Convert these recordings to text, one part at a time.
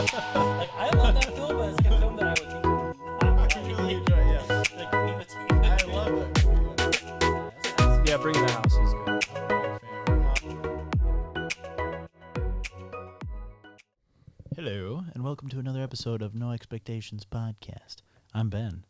Like, I love that film, but it's a film that I would think not really enjoy. Yeah. Like, I love it. Yeah, Bring the House is good. Hello, and welcome to another episode of No Expectations Podcast. I'm Ben.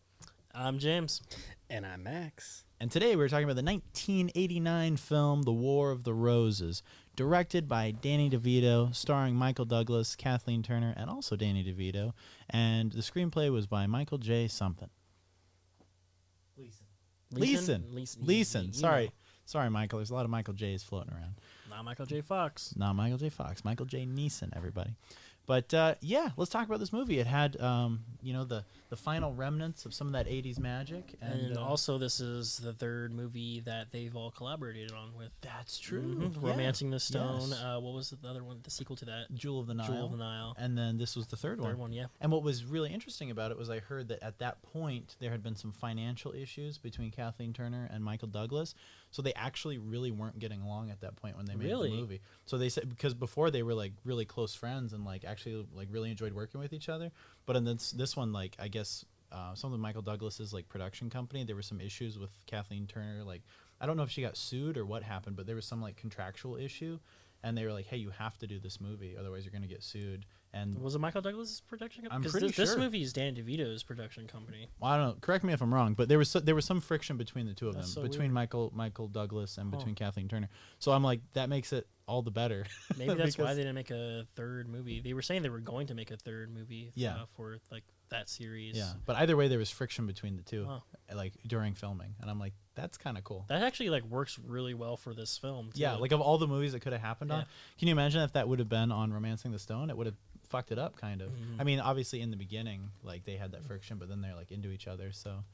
I'm James. And I'm Max. And today we're talking about the 1989 film The War of the Roses, directed by Danny DeVito, starring Michael Douglas, Kathleen Turner, and also Danny DeVito. And the screenplay was by Michael J. something. Leeson. Sorry, Michael. There's a lot of Michael J's floating around. Not Michael J. Fox. Not Michael J. Fox. Michael J. Neeson, everybody. But, yeah, let's talk about this movie. It had, the final remnants of some of that 80s magic. And also, this is the third movie that they've all collaborated on with. That's true. Mm-hmm. Romancing the Stone. Yes. What was the other one? The sequel to that? Jewel of the Nile. Jewel of the Nile. And then this was the third one. Third one, yeah. And what was really interesting about it was I heard that at that point there had been some financial issues between Kathleen Turner and Michael Douglas. So they actually really weren't getting along at that point when they made the movie. So they said, because before they were like really close friends and like actually like really enjoyed working with each other. But in this one, like I guess some of Michael Douglas's like production company, there were some issues with Kathleen Turner. Like I don't know if she got sued or what happened, but there was some like contractual issue. And they were like, hey, you have to do this movie, otherwise you're going to get sued. And was it Michael Douglas' production company? I'm pretty sure. This movie is Dan DeVito's production company. Well, I don't know. Correct me if I'm wrong, but there was some friction between the two of them, so between weird. Michael Douglas and between Kathleen Turner. So I'm like, that makes it all the better. Maybe that's why they didn't make a third movie. They were saying they were going to make a third movie for like that series. Yeah, but either way, there was friction between the two, like during filming, and I'm like, that's kind of cool. That actually like works really well for this film, too. Yeah, like of all the movies it could have happened on, can you imagine if that would have been on Romancing the Stone? It would have fucked it up, kind of. Mm-hmm. I mean, obviously in the beginning, like they had that friction, but then they're like into each other, so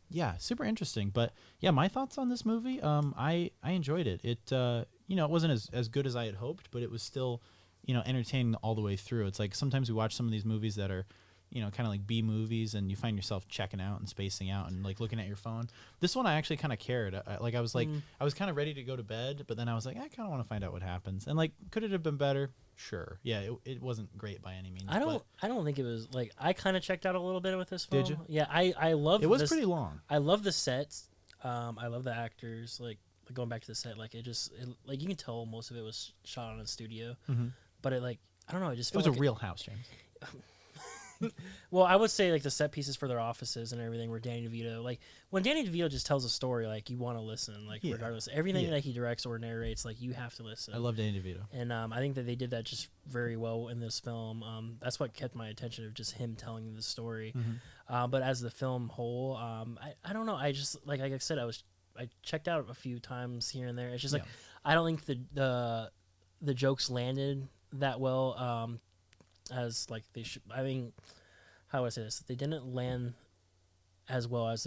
yeah, super interesting. But yeah, my thoughts on this movie, I enjoyed it. It it wasn't as good as I had hoped, but it was still entertaining all the way through. It's like sometimes we watch some of these movies that are kind of like B movies, and you find yourself checking out and spacing out and like looking at your phone. This one I actually kind of cared. I was like, I was kind of ready to go to bed, but then I was like, I kind of want to find out what happens. And like, could it have been better? Sure. Yeah, it wasn't great by any means. I don't think it was like, I kind of checked out a little bit with this film. Did you? Yeah, I love it. Was pretty long. I love the sets. I love the actors. Like going back to the set, like like you can tell most of it was shot on a studio, but it like I don't know. It was a real house, James. Well, I would say like the set pieces for their offices and everything were Danny DeVito. Like when Danny DeVito just tells a story, like you want to listen, like regardless, everything that he directs or narrates, like you have to listen. I love Danny DeVito, and I think that they did that just very well in this film. That's what kept my attention, of just him telling the story. But as the film whole, I don't know. I just like I said, I checked out a few times here and there. It's just like I don't think the jokes landed that well. As like they should. I mean, how would I say this? They didn't land as well as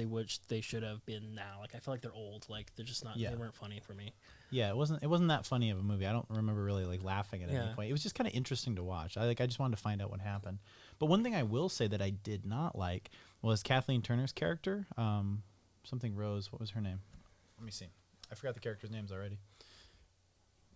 they should have been now. Like I feel like they're old. Like they're just not. They weren't funny for me. Yeah, it wasn't that funny of a movie. I don't remember really like laughing at any point. It was just kind of interesting to watch. I just wanted to find out what happened. But one thing I will say that I did not like was Kathleen Turner's character. Something Rose. What was her name? Let me see. I forgot the characters' names already.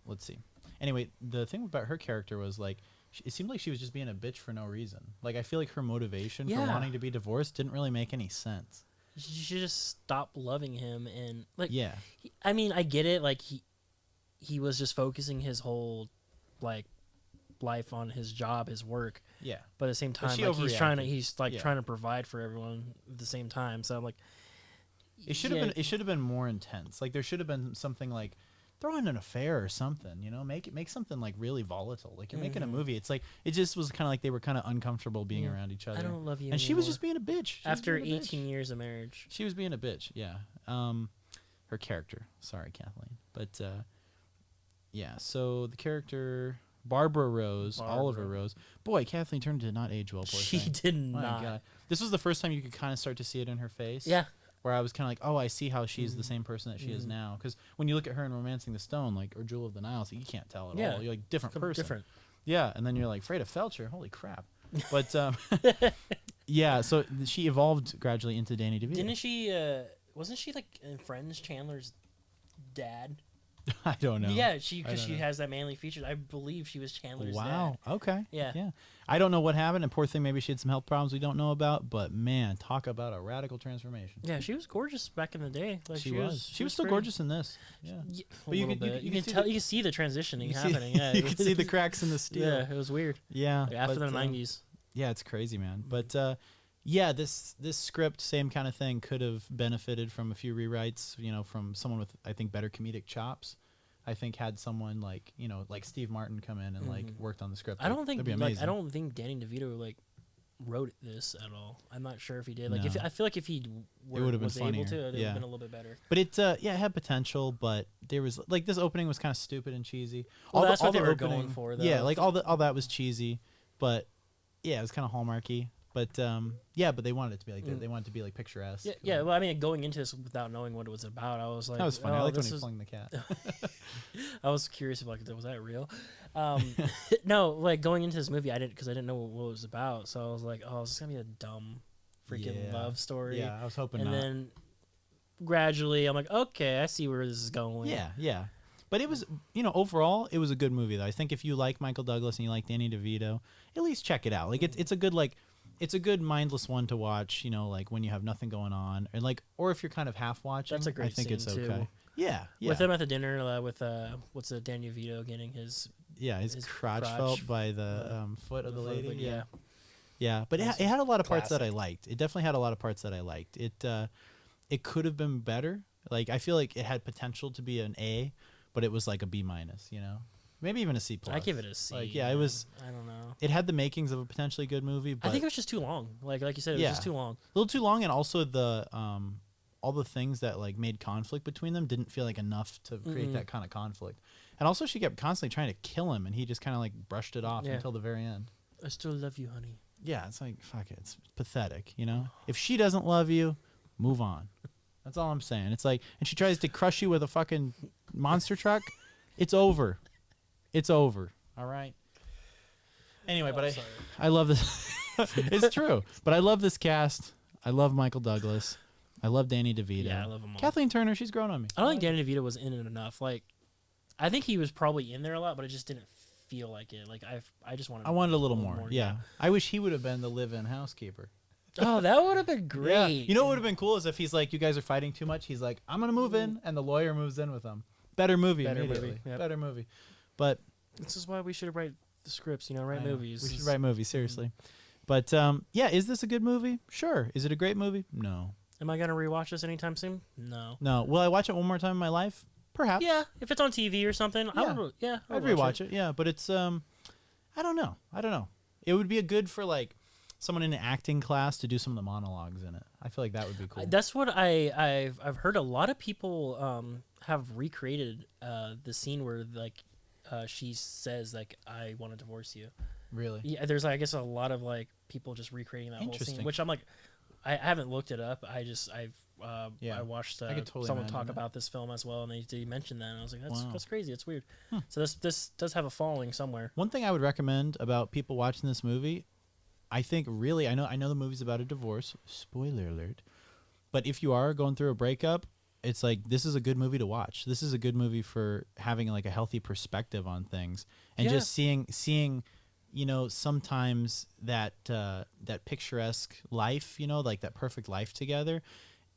Let's see. Anyway, the thing about her character was like, it seemed like she was just being a bitch for no reason. Like, I feel like her motivation for wanting to be divorced didn't really make any sense. She should just stop loving him and like. Yeah. I mean, I get it. Like he was just focusing his whole like life on his job, his work. Yeah. But at the same time, like, he's trying to provide for everyone at the same time. So I'm like, it should have been more intense. Like there should have been something like, throw in an affair or something, make something like really volatile. Like you're making a movie. It's like, it just was kind of like they were kind of uncomfortable being around each other. I don't love you and anymore. She was just being a bitch. After 18 years of marriage. She was being a bitch. Yeah. Her character. Sorry, Kathleen. But, yeah. So the character, Barbara Rose, Oliver Rose. Boy, Kathleen Turner did not age well. She did not. My God. This was the first time you could kind of start to see it in her face. Yeah. Where I was kind of like, oh, I see how she's the same person that she is now. Because when you look at her in Romancing the Stone, like, or Jewel of the Nile, so you can't tell at all. You're like, different person. Different. Yeah, and then you're like, Freda Felcher, holy crap. But, yeah, so she evolved gradually into Danny DeVito. Didn't she, wasn't she, like, in Friends, Chandler's dad? I don't know. Yeah, I because don't she know. has that manly features. I believe she was Chandler's Wow. dad. Okay. Yeah. Yeah. I don't know what happened, and poor thing, maybe she had some health problems we don't know about. But man, talk about a radical transformation. Yeah, she was gorgeous back in the day. Like She was. She was still pretty. gorgeous in this. Yeah. Yeah, But you little could- you bit. could- you You could can see tell. the- You can see the transitioning You see- happening. Yeah, you could see the cracks in the steel. Yeah, it was weird. Yeah. Like after but, the '90s. Yeah, it's crazy, man. But yeah, this script, same kind of thing, could have benefited from a few rewrites. You know, from someone with I think better comedic chops. I think had someone like like Steve Martin come in and like worked on the script. I don't think that'd be like amazing. I don't think Danny DeVito like wrote this at all. I'm not sure if he did. Like No. I feel like if he would've been was able funnier. to, it would Yeah. have been a little bit better. But it yeah, it had potential, but there was like this opening was kind of stupid and cheesy. Well, that's what the they were going for, though. Yeah, like all that was cheesy, but yeah, it was kind of hallmarky. But yeah, but they wanted it to be like that. They wanted it to be like picturesque. Yeah, yeah. Well, I mean, going into this without knowing what it was about, I was like, That was funny. I oh, liked when this he is- flung the cat. I was curious if like was that real? No, like going into this movie, I didn't know what it was about, so I was like, oh, this is gonna be a dumb, freaking Yeah. love story. Yeah, I was hoping and not. then gradually, I'm like, okay, I see where this is going. Yeah, yeah. But it was, overall, it was a good movie though. I think if you like Michael Douglas and you like Danny DeVito, at least check it out. Like it's a good it's a good mindless one to watch. Like when you have nothing going on, and or if you're kind of half watching. That's a great I think it's scene, okay. too. Yeah, yeah. With him at the dinner with what's it, Danny DeVito getting his his crotch crotch, felt by the foot of the lady. like, Yeah, yeah. But it had a lot of parts that I Classic. liked. It definitely had a lot of parts that I liked. It could have been better. Like I feel like it had potential to be an A, but it was like a B minus. Maybe even a C plus. I give it a C. Like it was. I don't know. It had the makings of a potentially good movie, but I think it was just too long. Like you said, it was just too long. a little too long, and also the all the things that like made conflict between them didn't feel like enough to create that kind of conflict. And also, she kept constantly trying to kill him, and he just kind of like brushed it off Yeah. until the very end. I still love you, honey. Yeah, it's like fuck it, it's pathetic. If she doesn't love you, move on. That's all I'm saying. It's like, and she tries to crush you with a fucking monster truck. It's over. It's over. All right. Anyway, but I love this. It's true. But I love this cast. I love Michael Douglas. I love Danny DeVito. Yeah, I love them all. Kathleen Turner, she's grown on me. I don't think Danny DeVito was in it enough. Like, I think he was probably in there a lot, but it just didn't feel like it. Like I just wanted. I wanted a little more. Yeah. I wish he would have been the live-in housekeeper. Oh, that would have been great. Yeah. You know what would have been cool is if he's like, you guys are fighting too much. He's like, I'm going to move in, and the lawyer moves in with him. Better movie Better immediately. movie, yep. Better movie. But This is why we should write the scripts. Write I know. movies. We should write movies, seriously. But yeah, is this a good movie? Sure. Is it a great movie? No. Am I gonna rewatch this anytime soon? No. No. Will I watch it one more time in my life? Perhaps. Yeah, if it's on TV or something, I would. Yeah, I'd rewatch it. Yeah, but it's I don't know. It would be a good for like someone in an acting class to do some of the monologues in it. I feel like that would be cool. That's what I've heard. A lot of people have recreated the scene where like she says like I want to divorce you. Really? Yeah, there's I guess a lot of like people just recreating that whole scene, Interesting. which I'm like, I haven't looked it up. I watched I could totally someone imagine talk that. about this film as well, and they mentioned that, and I was like, Wow. that's crazy. It's weird. So this does have a following somewhere. One thing I would recommend about people watching this movie, I think really I know the movie's about a divorce. Spoiler alert. But if you are going through a breakup, it's like this is a good movie to watch. This is a good movie for having like a healthy perspective on things and Yeah. just seeing sometimes that picturesque life, like that perfect life together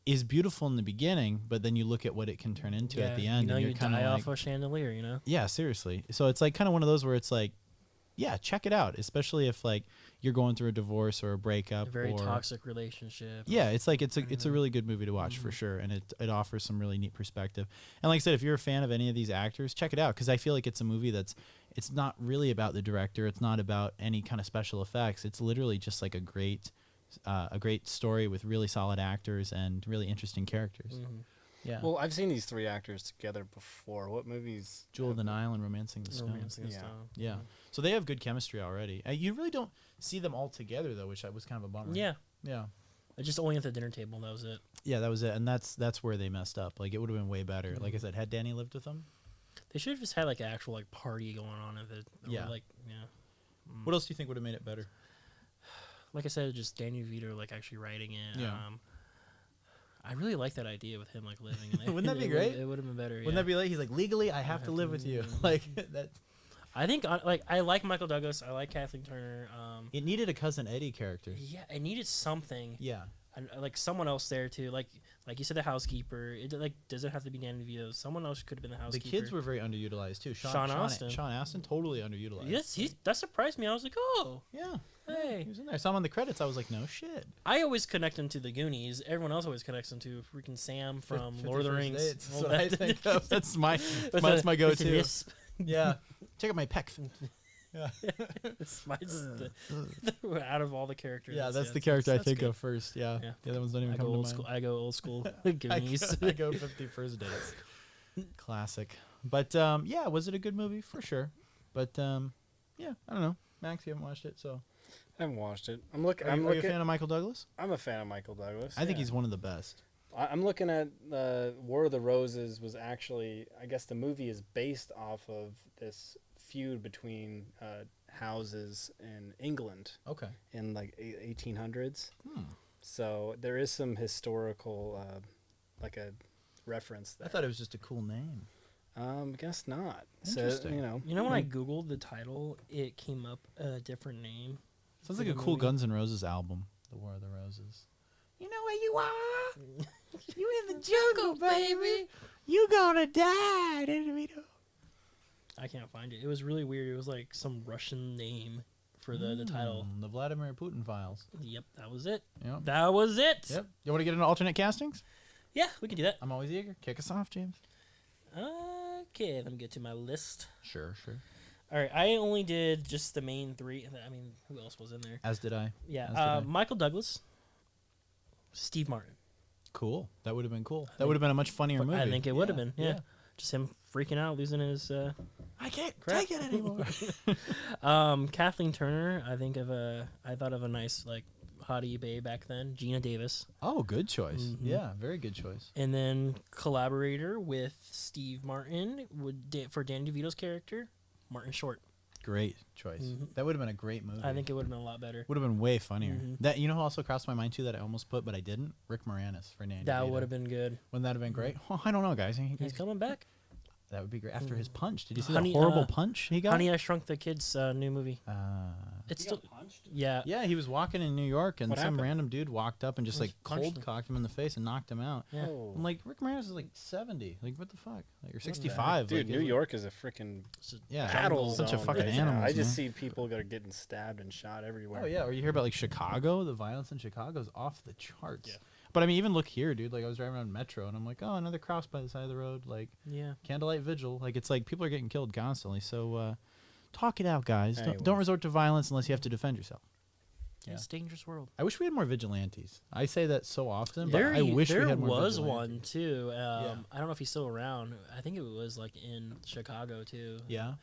is beautiful in the beginning, but then you look at what it can turn into at the end and you you're kind of die like, off a chandelier. yeah, seriously. So it's like kind of one of those where it's like, yeah, check it out, especially if like you're going through a divorce or a breakup A very or toxic relationship. yeah, it's like it's a really good movie to watch for sure, and it offers some really neat perspective. And like I said, if you're a fan of any of these actors, check it out because I feel like it's a movie it's not really about the director, it's not about any kind of special effects. It's literally just like a great story with really solid actors and really interesting characters. Yeah. Well, I've seen these three actors together before. What movies? Jewel of the Nile and Romancing the Stone. Romancing the Yeah. Stone. Yeah. So they have good chemistry already. You really don't see them all together though, which was kind of a bummer. Yeah. Yeah. Just only at the dinner table. That was it. Yeah, that was it. And that's where they messed up. Like it would have been way better. Like I said, had Danny lived with them. They should have just had like an actual like party going on at it. Yeah. Like yeah. What else do you think would have made it better? Like I said, just Danny DeVito like actually writing it. Yeah. I really like that idea with him like living. In Wouldn't that be great? It would have been better. Wouldn't that be like he's like legally I have to live with you like that? I think I like Michael Douglas. I like Kathleen Turner. It needed a Cousin Eddie character. Yeah, it needed something. Yeah. And like someone else there too. Like you said, the housekeeper. It like doesn't have to be Danny DeVito. Someone else could have been the housekeeper. The kids were very underutilized too. Sean Astin. Sean Astin totally underutilized. Yes, that surprised me. I was like, oh, Yeah. hey. He was in there. I saw him on the credits. I was like, no shit. I always connect him to the Goonies. Everyone else always connects him to freaking Sam from 50 Lord of the First Rings. Dates. Well, That's what I think of. That's my with a go-to. lisp. Yeah. Check out my pec. Yeah. Mine's out of all the characters. Yeah, that's the character I think good. of first. Yeah. Yeah. The other ones don't even I come go to old mind. school. I go old school. I Goonies. go 50 First Dates. Classic. But yeah, was it a good movie? For sure. But yeah, I don't know. Max, you haven't watched it, so. I haven't watched it. I'm looking. Are you a fan of Michael Douglas? I'm a fan of Michael Douglas. I think he's one of the best. I'm looking at War of the Roses was actually, I guess the movie is based off of this feud between houses in England Okay. in like 1800s. Hmm. So there is some historical, like a reference there. I thought it was just a cool name. Guess not. Interesting. So, you know. You know, when I googled the title, it came up a different name. Sounds like a cool Guns N' Roses album. The War of the Roses. You know where you are? You in the jungle, baby. You gonna die. I can't find it. It was really weird. It was like some Russian name for the title. The Vladimir Putin Files. Yep, that was it. Yep. That was it. Yep. You want to get into alternate castings? Yeah, we can do that. I'm always eager. Kick us off, James. Okay, let me get to my list. Sure. All right, I only did just the main three. I mean, who else was in there? As did I. Yeah, As did I. Michael Douglas, Steve Martin. Cool. That would have been cool. That would have been a much funnier movie. I think it would have been. Yeah. Just him freaking out, losing his. I can't crap. take it anymore. Kathleen Turner. I thought of a nice like hottie bae back then. Gina Davis. Oh, good choice. Mm-hmm. Yeah, very good choice. And then collaborator with Steve Martin for Danny DeVito's character, Martin Short. Great choice. Mm-hmm. That would have been a great movie. I think it would have been a lot better. Would have been way funnier. Mhm. That who also crossed my mind too that I almost put but I didn't. Rick Moranis for Danny That DeVito. would have been good. Wouldn't that have been great? Oh, I don't know, guys. He's coming back. That would be great after his punch. Did you see Honey, that horrible punch he got? Honey, I Shrunk the Kids new movie. It's He still got punched? yeah. Yeah, he was walking in New York and What some happened? random dude walked up and just like Punched cold him. cocked him in the face and knocked him out. Yeah. Oh. I'm like, Rick Moranis is like 70. Like, what the fuck? Like, you're 65. Dude, like, New York is a freaking Yeah, battle such a zone. fucking Yeah, animal. I just see people that are getting stabbed and shot everywhere. Oh yeah, or you hear about like Chicago. The violence in Chicago is off the charts. Yeah. But I mean, even look here, dude. Like I was driving around Metro, and I'm like, oh, another cross by the side of the road. Like Yeah. candlelight vigil. Like it's like people are getting killed constantly. So talk it out, guys. Don't Anyways. resort to violence unless you have to defend yourself. Yeah. It's a dangerous world. I wish we had more vigilantes. I say that so often, but I wish we had more was vigilantes. one too. Yeah. I don't know if he's still around. I think it was like in Chicago too. Yeah.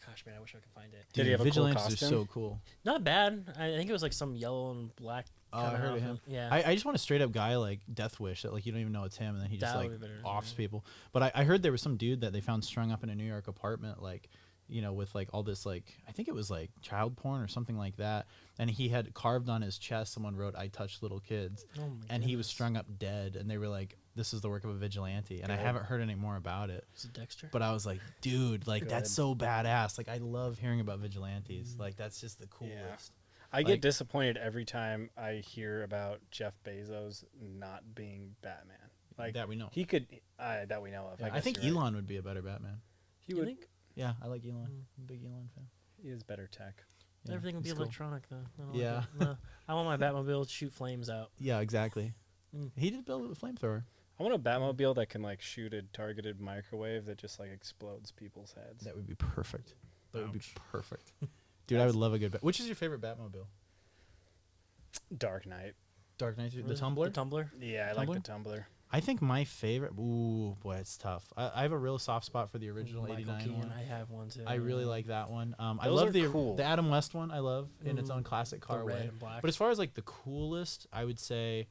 Gosh, man, I wish I could find it. Did he have a cool vigilantes costume? are so cool. Not bad. I think it was like some yellow and black. Oh, I kinda heard of him. outfit. Yeah. I just want a straight up guy like Death Wish that like you don't even know it's him and then he just That like would be better, offs yeah. people. But I heard there was some dude that they found strung up in a New York apartment like you know with like all this like I think it was like child porn or something like that and he had carved on his chest someone wrote I touch little kids Oh my and he was goodness. strung up dead and they were like this is the work of a vigilante and I Good. haven't heard any more about it. Was it Dexter? But I was like, dude, like that's Good. so badass. Like I love hearing about vigilantes. Like that's just the coolest. I Like- get disappointed every time I hear about Jeff Bezos not being Batman. Like That we know. He could that we know of. Yeah, I guess think you're right. Elon would be a better Batman. He You would. think? Yeah, I like Elon. I'm a big Elon fan. He is better tech. Yeah, Everything would be he's cool. electronic though. I don't Yeah. Like it. No, I want my Batmobile to shoot flames out. Yeah, exactly. Mm. He did build a flamethrower. I want a Batmobile that can like shoot a targeted microwave that just like explodes people's heads. That would be perfect. That would be Ouch. perfect. Dude, I would love a good Which is your favorite Batmobile? Dark Knight. Dark Knight, the Really? Tumbler? The Tumbler. Yeah, I like the Tumbler. I think my favorite ooh, boy, it's tough. I have a real soft spot for the original Michael 89 Keaton, one. I have one too. I really like that one. I Those love are the cool. the Adam West one. I love in its Mhm. own classic the car red way. and black. But as far as like the coolest, I would say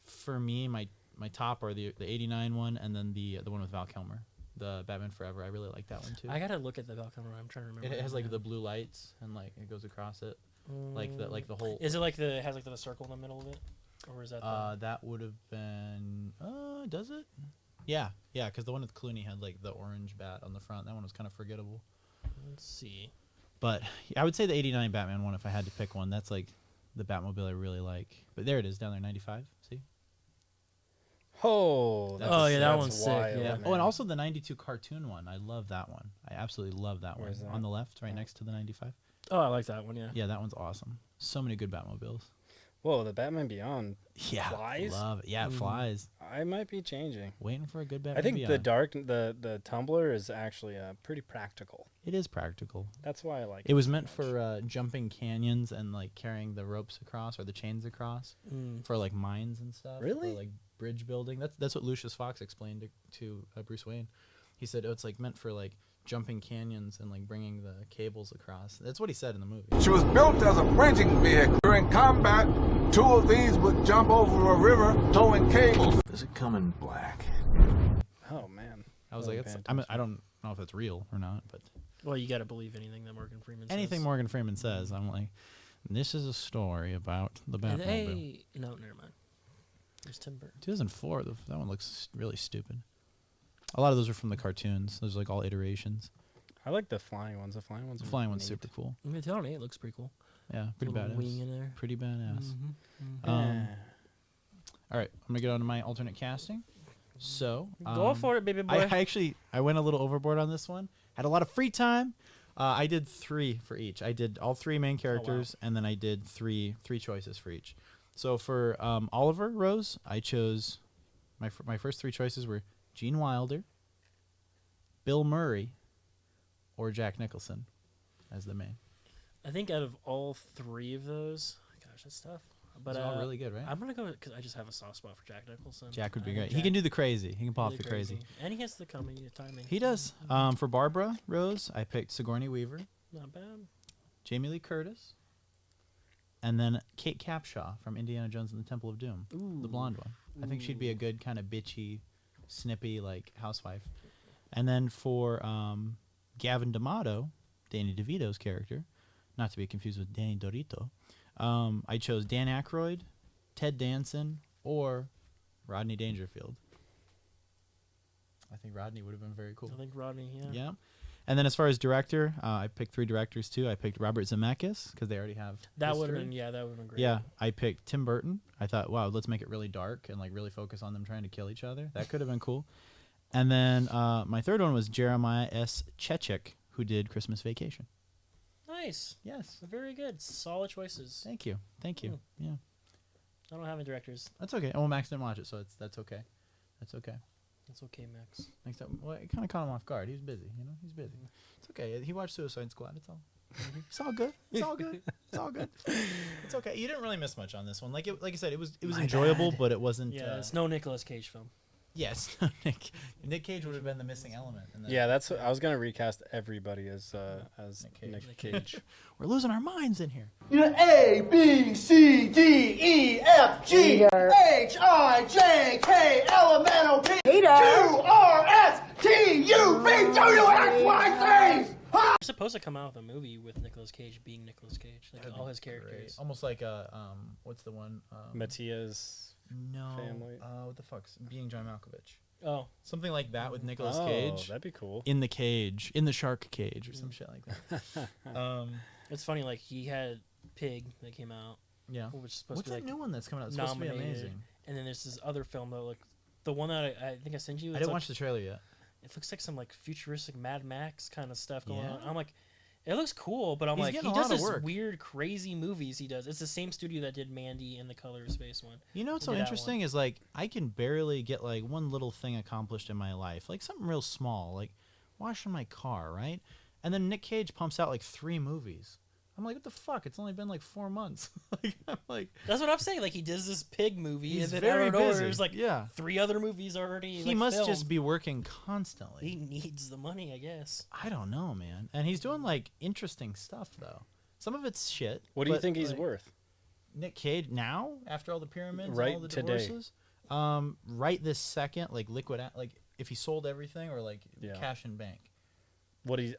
for me my top are the 89 one and then the one with Val Kilmer, the Batman Forever. I really like that one too. I gotta look at the Val Kilmer. I'm trying to remember. It has that like now. the blue lights and like it goes across it like the whole Is it like it has like the circle in the middle of it? Or is that That would have been. Does it? Yeah, because the one with Clooney had like the orange bat on the front. That one was kind of forgettable. Let's see. But I would say the '89 Batman one, if I had to pick one. That's like the Batmobile I really like. But there it is down there, 95. See? Oh, that one's sick. wild, Yeah. man. Oh, and also the '92 cartoon one. I love that one. I absolutely love that Where's one. that? On the left, right next to the '95. Oh, I like that one. Yeah. Yeah, that one's awesome. So many good Batmobiles. Whoa, the Batman Beyond Yeah, flies. love it. Yeah, it flies. I might be changing. Waiting for a good Batman. I think Beyond. the tumbler is actually pretty practical. It is practical. That's why I like it. It was so meant much. for jumping canyons and like carrying the ropes across or the chains across for like mines and stuff. Really? For, like bridge building. That's what Lucius Fox explained to Bruce Wayne. He said it's like meant for like jumping canyons and like bringing the cables across. That's what he said in the movie. She was built as a bridging vehicle. During combat, 2 of these would jump over a river towing cables. Does it come in black? Oh man. I was like, I don't know if it's real or not, but Well, you got to believe anything that Morgan Freeman says. anything Morgan Freeman says, I'm like, this is a story about the And Batmobile. hey, no, never mind. There's Tim Burton. 2004, that one looks really stupid. A lot of those are from the cartoons. Those are like all iterations. I like the flying ones. The flying ones. The are flying one's neat. super cool. I mean, 2008 looks pretty cool. Yeah, pretty Little badass. wing in there. Pretty badass. Yeah. All right, I'm gonna get on to my alternate casting. So Go for it, baby boy. I went a little overboard on this one. Had a lot of free time. I did 3 for each. I did all 3 main characters, and then I did three choices for each. So for Oliver Rose, I chose my first 3 choices were Gene Wilder, Bill Murray, or Jack Nicholson as the main. I think out of all 3 of those, gosh, that's tough. But It's all really good, right? I'm gonna go because I just have a soft spot for Jack Nicholson. Jack would be I great. think He Jack can do the crazy. He can pull off really the crazy. and he has the comedy timing. He does. For Barbara Rose, I picked Sigourney Weaver, Not bad. Jamie Lee Curtis, and then Kate Capshaw from Indiana Jones and the Temple of Doom, the blonde one. I think she'd be a good kind of bitchy, snippy like housewife. And then for Gavin D'Amato, Danny DeVito's character, not to be confused with Danny Dorito, I chose Dan Aykroyd, Ted Danson, or Rodney Dangerfield. I think Rodney would have been very cool. I think Rodney. Yeah. Yeah. And then as far as director, I picked 3 directors too. I picked Robert Zemeckis because they already have That would have history. been. Yeah, that would have been great. Yeah, I picked Tim Burton. I thought, wow, let's make it really dark and like really focus on them trying to kill each other. That could have been cool. And then my third one was Jeremiah S. Chechik, who did Christmas Vacation. Nice. Yes. Very good. Solid choices. Thank you. Yeah, I don't have any directors. that's okay. Oh, Max didn't watch it, so that's okay. That's okay. That's okay, Max. Next time, well, it kind of caught him off guard. He was busy, He's busy. It's okay. He watched Suicide Squad. It's all. It's all good. It's all good. It's all good. It's okay. You didn't really miss much on this one. Like I said, it was enjoyable, but it wasn't. Yeah, it's no Nicolas Cage film. Yes, Nick Cage would have been the missing element. In that. Yeah, that's. I was gonna recast everybody as Nick Cage. Nick Cage. We're losing our minds in here. A, B, C, D, E, F, G, H, I, J, K, L, M, N, O, P, Q, R, S, T, U, V, W, X, Y, Z. They're supposed to come out with a movie with Nicolas Cage being Nicolas Cage, like all his characters. Almost like a what's the one? Matias. No. Family. What the fuck's Being John Malkovich? Oh, Something like that with Nicolas Oh, Cage that'd be cool. in the cage, in the shark cage, or some shit like that. it's funny. Like he had Pig that came out, Yeah. which is supposed What's to be that like new one that's coming out? It's supposed to be nominated. amazing. And then there's this other film though, like the one that I think I sent you. I it's didn't like- watch the trailer yet. It looks like some like futuristic Mad Max kind of stuff going Yeah? on. I'm like, it looks cool, but I'm He's like, he getting a does lot of this work. weird, crazy movies. He does. It's the same studio that did Mandy and the Color Space one. You know what's Look so at that interesting is like I can barely get like one little thing accomplished in my life, like something real small, like washing my car, right? And then Nick Cage pumps out like 3 movies. I'm like, what the fuck? It's only been like 4 months. I'm like, That's what I'm saying. Like he does this Pig movie, He's and then very out of nowhere, busy. there's like Yeah. 3 other movies already. he like, must filmed. just be working constantly. He needs the money, I guess. I don't know, man. And he's doing like interesting stuff though. Some of it's shit. What do you but, think he's like, worth? Nick Cage now after all the pyramids, and Right all the today. divorces. Right this second, like like if he sold everything or like Yeah. cash in bank.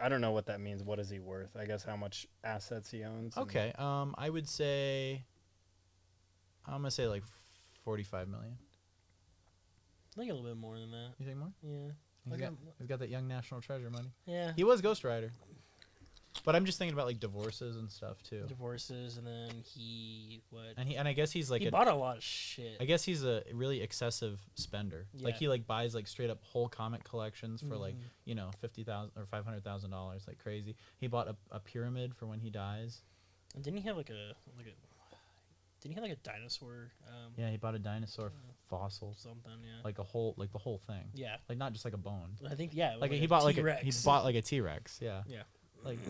I don't know what that means. What is he worth? I guess how much assets he owns. and- Okay. I would say I'm gonna say like $45 million. I think a little bit more than that. You think more? Yeah. He's got that young National Treasure money. Yeah. He was Ghost Rider. But I'm just thinking about like divorces and stuff too. Divorces, and then he And I guess he's like he bought a lot of shit. I guess he's a really excessive spender. Like he like buys like straight up whole comic collections for like, you know, $50,000 or $500,000, like crazy. He bought a pyramid for when he dies. And didn't he have like a dinosaur? Yeah, he bought a dinosaur fossil. Something, yeah. Like the whole thing. Yeah. Like not just like a bone. I think Like he bought T-Rex. he bought like a T-Rex. Yeah. Yeah. Like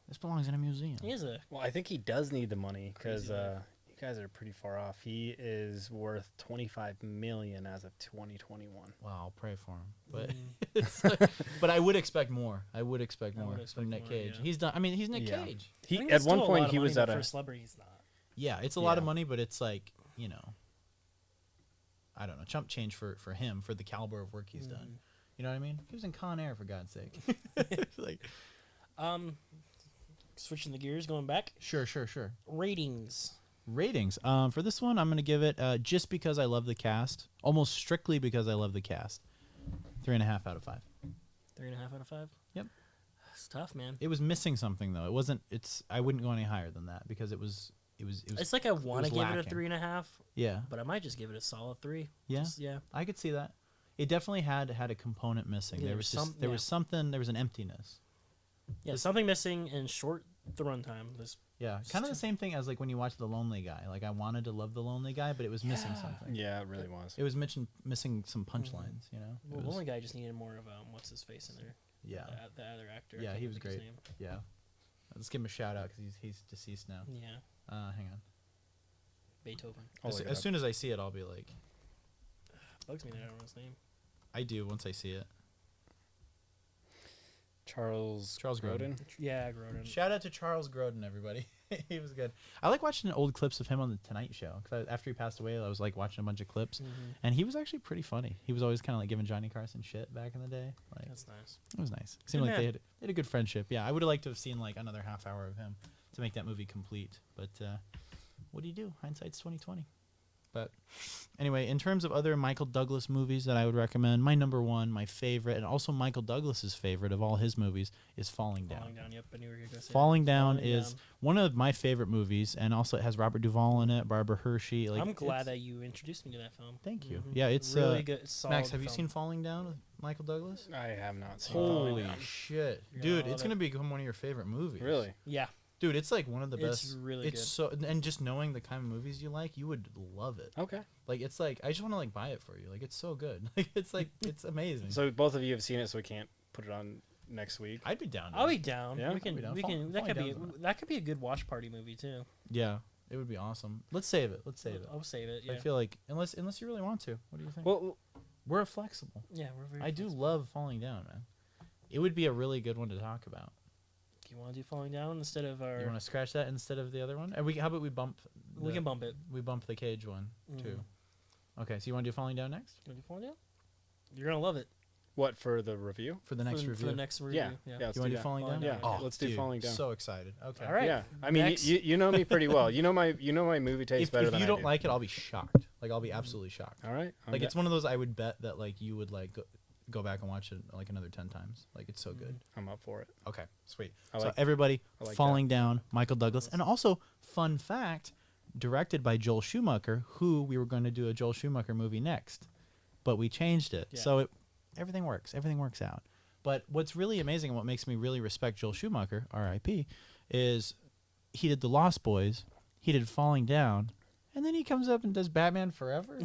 this belongs in a museum. He is a. Well, I think he does need the money because Crazy life. you guys are pretty far off. He is worth $25 million as of 2021. Wow, I'll pray for him. But Mm. it's like, but I would expect more. I would expect more expect from Nick more, Cage. yeah. He's done. I mean, he's Nick Yeah. Cage. I He think at it's one still a point lot of he money, was but at for a a celebrity. He's not. Yeah, it's a lot of Yeah. money, but it's like, you know, I don't know, chump change for him for the caliber of work he's done. You know what I mean? He was in Con Air, for God's sake. Like, Switching the gears, going back. sure. Ratings. Ratings. For this one, I'm gonna give it just because I love the cast, almost strictly because I love the cast. 3.5 out of 5. 3.5 out of 5. Yep. It's tough, man. It was missing something though. It wasn't. I wouldn't go any higher than that because it was. It's like I want to give it a lacking. 3.5, Yeah. but I might just give it a solid 3. Yeah. Yeah. I could see that. It definitely had a component missing. Yeah, there was just there was something. There was an emptiness. Yeah. Something missing and short the runtime. This. Yeah, kind of the same thing as like when you watch The Lonely Guy. Like I wanted to love The Lonely Guy, but it was missing something. Yeah, it really was. It was missing some punchlines. You know. Well, It the was- only guy just needed more of what's his face in there. Yeah. The other actor. I Yeah, can't he was think of his great. name. Yeah. Let's give him a shout out because he's deceased now. Yeah. Hang on. Beethoven. I'll As look it as up. soon as I see it, I'll be like, Bugs me that I don't know his name. I do once I see it. Charles Grodin. Yeah, Grodin. Shout out to Charles Grodin, everybody. He was good. I like watching old clips of him on the Tonight Show because after he passed away, I was like watching a bunch of clips, and he was actually pretty funny. He was always kind of like giving Johnny Carson shit back in the day. Like That's nice. it was nice. It seemed Good like man. they had a good friendship. Yeah, I would have liked to have seen like another half hour of him to make that movie complete. But what do you do? Hindsight's 20/20. But anyway, in terms of other Michael Douglas movies that I would recommend, my number one, my favorite, and also Michael Douglas's favorite of all his movies is Falling Down. Falling Down. Yep. I knew we were gonna say Falling that. Down Falling is Down. one of my favorite movies, and also it has Robert Duvall in it, Barbara Hershey. Like, I'm glad it's- that you introduced me to that film. Thank you. Mhm. Yeah, it's really good. It's solid Max, have you film. seen Falling Down with Michael Douglas? I have not seen Falling Holy Down. shit, You're gonna dude! love It's it. gonna become one of your favorite movies. Really? Yeah. dude? It's like one of the It's best. really it's good. so, and just knowing the kind of movies you like, you would love it. Okay. Like it's like I just want to like buy it for you. Like it's so good. Like it's amazing. So both of you have seen it, so we can't put it on next week. I'd be down. I'll dude. be down. Yeah? We can. I'll be down. We Fall- can. That Falling could be. Down's That could be a good watch party movie too. Yeah, it would be awesome. Let's save it. Let's save it. I'll save it. Yeah. I feel like unless you really want to. What do you think? Well, We're flexible. Yeah, we're very. I do flexible. love Falling Down, man. It would be a really good one to talk about. Do you want to do Falling Down instead of our? You want to scratch that instead of the other one? And how about we bump? We can bump it. We bump the Cage one too. Mhm. Okay, so you want to do Falling Down next You want to do Falling Down? You're gonna love it. what for the review? for the next for, review? For the next review. Yeah. Yeah. Yeah. Let's you want to do that. Falling Down? Falling Down, Yeah. Oh, Let's do dude, Falling Down. So excited. Okay. All right. Yeah. I mean, Next. you know me pretty well. You know my movie taste better If than you I don't do. like it, I'll be shocked. Like I'll be absolutely shocked. All right. I'm Like da- it's one of those I would bet that like you would like go back and watch it like another 10 times. Like it's so good. I'm up for it. Okay, sweet. I So like- everybody, I like Falling Down, Michael Douglas, and also fun fact, directed by Joel Schumacher, who we were going to do a Joel Schumacher movie next, but we changed it. Yeah. So everything works. Everything works out. But what's really amazing and what makes me really respect Joel Schumacher, R.I.P., is he did The Lost Boys, he did Falling Down, and then he comes up and does Batman Forever.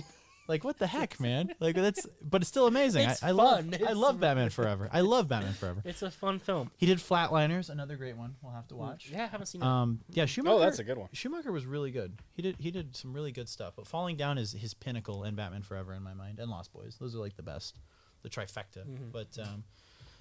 Like what the heck, man? Like but it's still amazing. It's I fun. I love Batman Forever. I love Batman Forever. It's a fun film. He did Flatliners, another great one. We'll have to watch. Yeah, I haven't seen that. Yeah, Schumacher. Oh, that's a good one. Schumacher was really good. He did some really good stuff. But Falling Down is his pinnacle, and Batman Forever in my mind, and Lost Boys. Those are like the best, the trifecta. But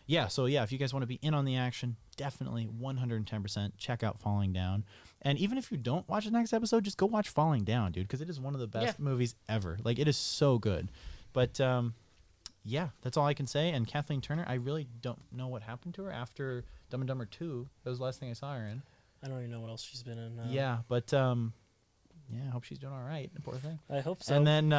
yeah, so yeah, if you guys want to be in on the action, definitely 110% check out Falling Down. And even if you don't watch the next episode, just go watch Falling Down, dude, because it is one of the best movies ever. Like it is so good. But yeah, that's all I can say. And Kathleen Turner, I really don't know what happened to her after Dumb and Dumber 2. That was the last thing I saw her in. I don't even know what else she's been in. Yeah, but yeah, I hope she's doing all right. Poor thing. I hope so. And then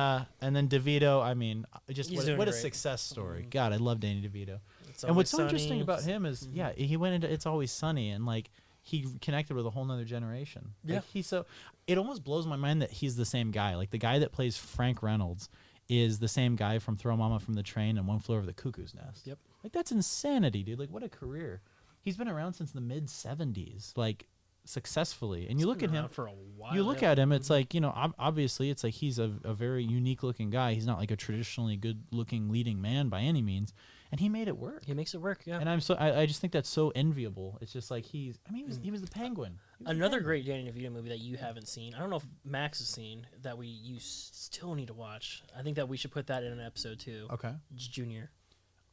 DeVito. I mean, just He's what doing a great. success story. God, I love Danny DeVito. It's And what's Always so interesting Sunny. about him is, yeah, he went into It's Always Sunny, and like he connected with a whole nother generation. Yeah. Like, it almost blows my mind that he's the same guy. Like the guy that plays Frank Reynolds is the same guy from Throw Mama from the Train and One Flew Over the Cuckoo's Nest. Yep. Like that's insanity, dude. Like what a career. He's been around since the mid 70s, like successfully. And you look Been at him, around for a while. you look yeah. at him, it's like, obviously it's like he's a very unique looking guy. He's not like a traditionally good looking leading man by any means. And he made it work. He makes it work. Yeah. And I just think that's so enviable. It's just like he was the Penguin. Another great Danny DeVito movie that you haven't seen. I don't know if Max has seen that you still need to watch. I think that we should put that in an episode too. Okay. Junior.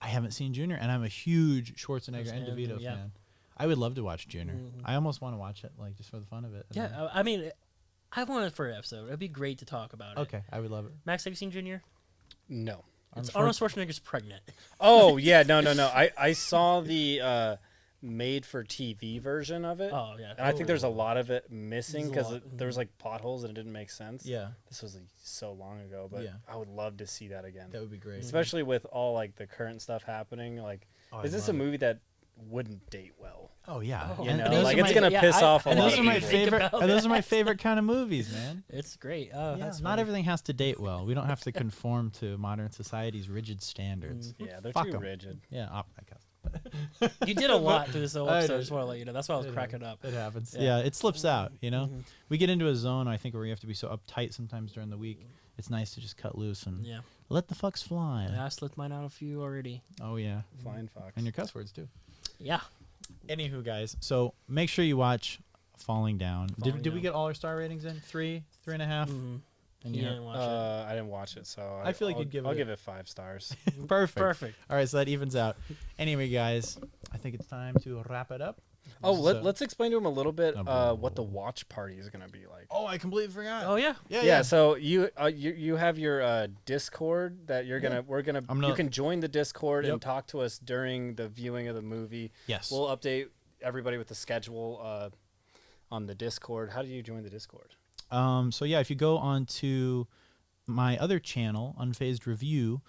I haven't seen Junior, and I'm a huge Schwarzenegger and DeVito yeah. fan. I would love to watch Junior. I almost want to watch it, like just for the fun of it. Yeah, I mean, I want it for an episode. It'd be great to talk about it. Okay, I would love it. Max, have you seen Junior? No. It's Arnold Schwarzenegger's pregnant. Oh yeah, no. I saw the made-for-TV version of it. Oh yeah. And I think there's a lot of it missing There's a because lot. there was like potholes and it didn't make sense. Yeah, This was like, so long ago, but Yeah. I would love to see that again. that would be great. Especially with all like the current stuff happening. Like, Oh, is I this a love it. movie that wouldn't date well? Oh yeah, Oh, You And know, those like are it's my- gonna yeah, piss off a and lot those of are my people. Think favorite. about And those are my that. favorite kind of movies, man. It's great. Oh, Yeah, that's not funny. everything has to date well. We don't have to conform to modern society's rigid standards. Yeah, they're Fuck too 'em. rigid. Yeah, I guess. You did a lot through this whole I episode. I did. just want to let you know. That's why I was It cracking up. It happens. Yeah. Yeah, it slips out, We get into a zone, I think, where we have to be so uptight sometimes during the week. It's nice to just cut loose and Yeah. let the fucks fly. I slipped mine out a few already. Oh, yeah. Flying fox. And your cuss words, too. Yeah. Anywho, guys, so make sure you watch Falling Down. Falling Did we Down. get all our star ratings in? 3, 3.5? Mhm. And He you didn't watch it. I didn't watch it, so I feel like you'd give I'll it- give it 5 stars. Perfect. Perfect. All right, so that evens out. Anyway, guys, I think it's time to wrap it up. Oh, So- let's explain to him a little bit Oh, what the watch party is gonna be like. Oh, I completely forgot. Oh yeah. Yeah, so you have your Discord that you're gonna you can join the Discord Yep. and talk to us during the viewing of the movie. Yes. We'll update everybody with the schedule on the Discord. How do you join the Discord? So yeah, if you go on to my other channel, Unfazed Review,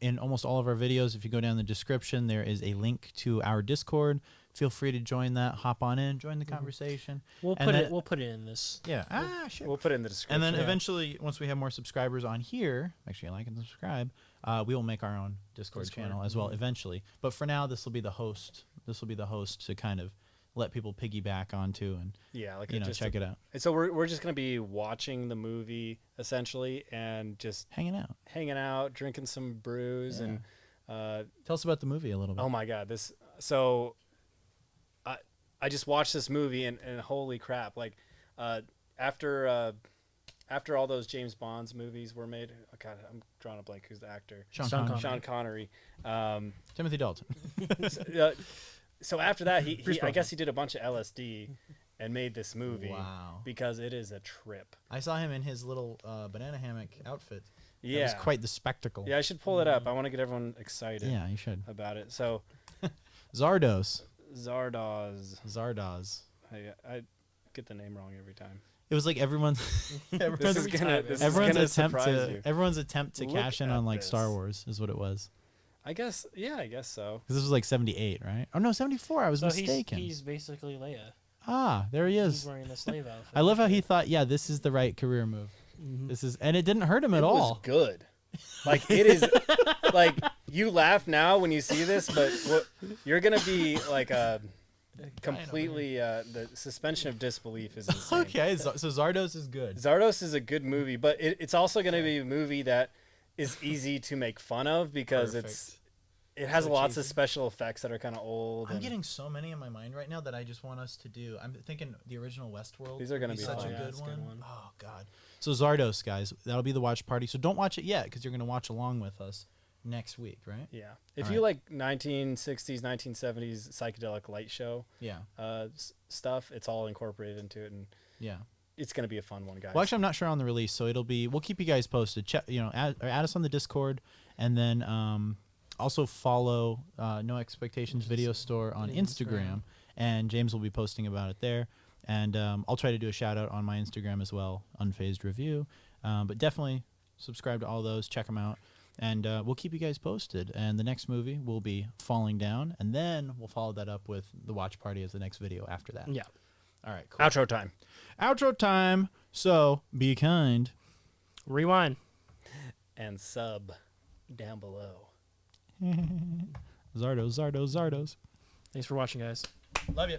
in almost all of our videos, if you go down the description, there is a link to our Discord. Feel free to join that. Hop on in, join the conversation. We'll And put then- it. We'll put it in this. Yeah. Shit. We'll put it in the description. And then eventually, once we have more subscribers on here, make sure you like and subscribe. We will make our own Discord channel as well eventually. But for now, this will be the host. This will be the host to kind of let people piggyback onto and like check it out, And so we're just gonna be watching the movie essentially and just hanging out. drinking some brews, and Tell us about the movie a little bit. oh my god, this so. I just watched this movie and holy crap! Like after all those James Bond's movies were made, oh god, I'm drawing a blank. Who's the actor? Sean Sean Connery. Sean Connery. Timothy Dalton. So after that, he Bruce I guess he did a bunch of LSD and made this movie. Wow. Because it is a trip. I saw him in his little banana hammock outfit. That Yeah. was quite the spectacle. Yeah, I should pull it up. I want to get everyone excited Yeah, you should. about it. So Zardos. Zardoz. I get the name wrong every time. It was like everyone's This is gonna surprise you. everyone's attempt to Look cash in at on like this. Star Wars is what it was. I guess so. 'Cause this was like 78, right? Oh no, 74. I was So mistaken. he's basically Leia. There he He's is. wearing the slave outfit. I love how he thought, yeah, this is the right career move. This is, and it didn't hurt him at It was all. good. Like it is like you laugh now when you see this, but you're gonna be like completely the suspension of disbelief is insane. Okay, so Zardos is good. Zardos is a good movie, but it's also going to be a movie that is easy to make fun of because it has So lots cheesy. of special effects that are kind of old. I'm and getting so many in my mind right now that I just want us to do. I'm thinking the original Westworld. These are gonna would be such fun. a Yeah, good it's a good one. one. Oh god. So Zardos, guys, that'll be the watch party. So don't watch it yet because you're gonna watch along with us next week, right? yeah, if All you like 1960s, 1970s psychedelic light show Yeah. stuff, it's all incorporated into it, and Yeah. it's going to be a fun one, guys. Well, actually, I'm not sure on the release, so it'll be. We'll keep you guys posted. Check, add us on the Discord, and then also follow No Expectations Video Store on Instagram, and James will be posting about it there. And I'll try to do a shout out on my Instagram as well, Unfazed Review. But definitely subscribe to all those, check them out, and we'll keep you guys posted. And the next movie will be Falling Down, and then we'll follow that up with the watch party as the next video after that. Yeah. All right, cool. Outro time. Outro time. So be kind. Rewind. And sub down below. Zardos. Thanks for watching, guys. Love you.